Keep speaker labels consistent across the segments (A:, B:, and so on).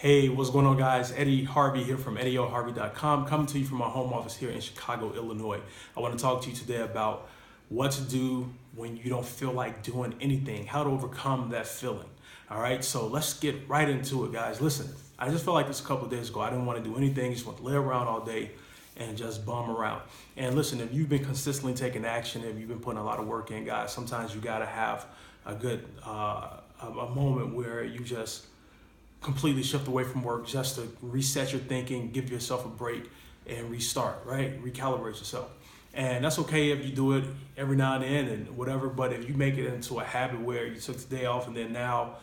A: Hey, what's going on, guys? Eddie Harvey here from EddieOHarvey.com, coming to you from my home office here in Chicago, Illinois. I want to talk to you today about what to do when you don't feel like doing anything, how to overcome that feeling. All right, so let's get right into it, guys. Listen, I just felt like this a couple of days ago. I didn't want to do anything, just want to lay around all day and just bum around. And listen, if you've been consistently taking action, if you've been putting a lot of work in, guys, sometimes you got to have a good a moment where you just completely shift away from work just to reset your thinking, give yourself a break, and restart, right? Recalibrate yourself. And that's okay if you do it every now and then and whatever, but if you make it into a habit where you took the day off and then now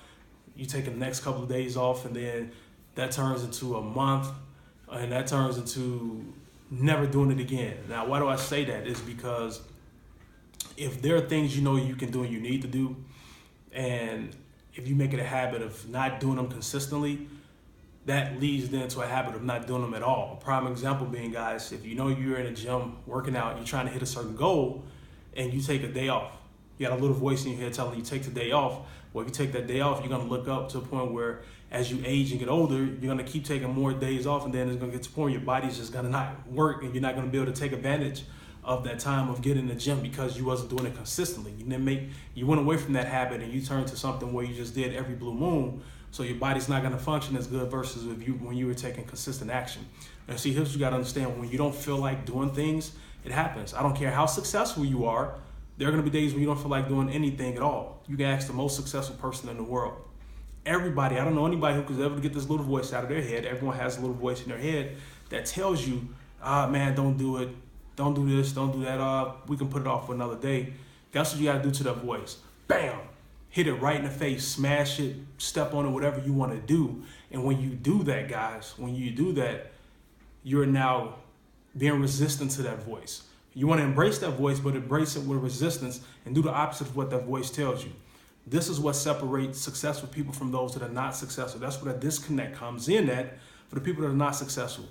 A: you take the next couple of days off and then that turns into a month and that turns into never doing it again. Now, why do I say that? Is because if there are things you know you can do and you need to do, and if you make it a habit of not doing them consistently, that leads then to a habit of not doing them at all. A prime example being, guys, if you know you're in a gym working out, you're trying to hit a certain goal, and you take a day off. You got a little voice in your head telling you take the day off. Well, if you take that day off, you're gonna look up to a point where as you age and get older, you're gonna keep taking more days off, and then it's gonna get to a point where your body's just gonna not work, and you're not gonna be able to take advantage of that time of getting in the gym because you wasn't doing it consistently. You went away from that habit and you turned to something where you just did every blue moon, so your body's not gonna function as good versus when you were taking consistent action. And see, here's what you gotta understand: when you don't feel like doing things, it happens. I don't care how successful you are, there are gonna be days when you don't feel like doing anything at all. You can ask the most successful person in the world. Everybody, I don't know anybody who could ever get this little voice out of their head. Everyone has a little voice in their head that tells you, man, don't do it. Don't do this, don't do that, we can put it off for another day. That's what you gotta do to that voice. Bam! Hit it right in the face, smash it, step on it, whatever you wanna do. And when you do that, guys, when you do that, you're now being resistant to that voice. You wanna embrace that voice, but embrace it with resistance and do the opposite of what that voice tells you. This is what separates successful people from those that are not successful. That's where that disconnect comes in at for the people that are not successful.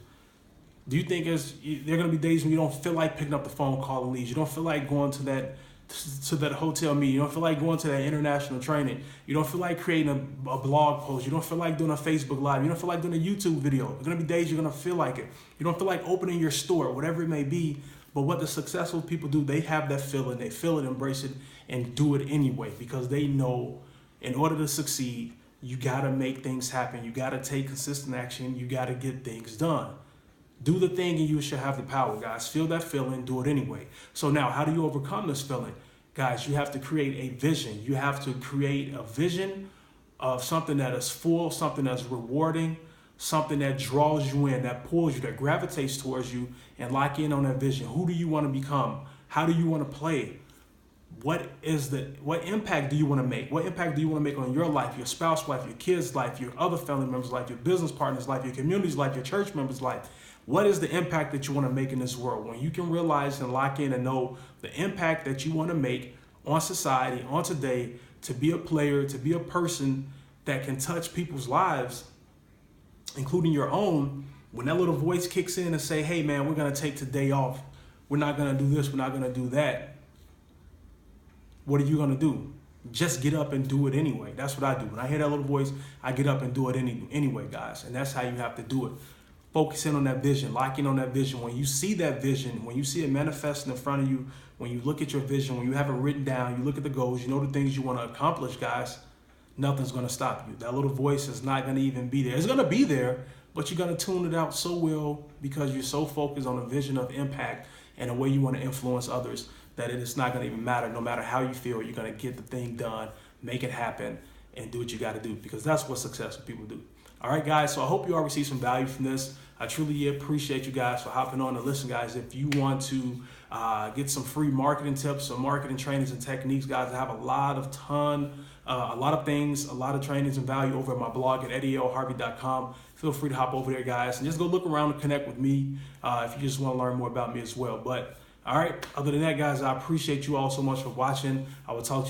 A: Do you think there are going to be days when you don't feel like picking up the phone, calling leads? You don't feel like going to that hotel meeting. You don't feel like going to that international training. You don't feel like creating a blog post. You don't feel like doing a Facebook Live. You don't feel like doing a YouTube video. There are going to be days you're going to feel like it. You don't feel like opening your store, whatever it may be. But what the successful people do, they have that feeling. They feel it, embrace it, and do it anyway because they know in order to succeed, you got to make things happen. You got to take consistent action. You got to get things done. Do the thing and you should have the power, guys. Feel that feeling, do it anyway. So now, how do you overcome this feeling? Guys, you have to create a vision. You have to create a vision of something that is full, something that's rewarding, something that draws you in, that pulls you, that gravitates towards you, and lock in on that vision. Who do you want to become? How do you want to play? What impact do you want to make? What impact do you want to make on your life, your spouse's life, your kids' life, your other family members' life, your business partner's life, your community's life, your church members' life? What is the impact that you want to make in this world? When you can realize and lock in and know the impact that you want to make on society, on today, to be a player, to be a person that can touch people's lives, including your own, when that little voice kicks in and say, hey man, we're going to take today off. We're not going to do this. We're not going to do that. What are you going to do? Just get up and do it anyway. That's what I do. When I hear that little voice, I get up and do it anyway, guys. And that's how you have to do it. Focus in on that vision, lock in on that vision. When you see that vision, when you see it manifesting in front of you, when you look at your vision, when you have it written down, you look at the goals, you know the things you want to accomplish, guys, nothing's going to stop you. That little voice is not going to even be there. It's going to be there, but you're going to tune it out so well because you're so focused on a vision of impact and the way you want to influence others that it's not going to even matter. No matter how you feel, you're going to get the thing done, make it happen, and do what you got to do because that's what successful people do. All right, guys, so I hope you all receive some value from this. I truly appreciate you guys for hopping on to listen, guys. If you want to get some free marketing tips, some marketing trainings and techniques, guys, I have a lot of things, a lot of trainings and value over at my blog at EddieOHarvey.com. Feel free to hop over there, guys, and just go look around and connect with me if you just want to learn more about me as well. But all right, other than that, guys, I appreciate you all so much for watching. I will talk to you later.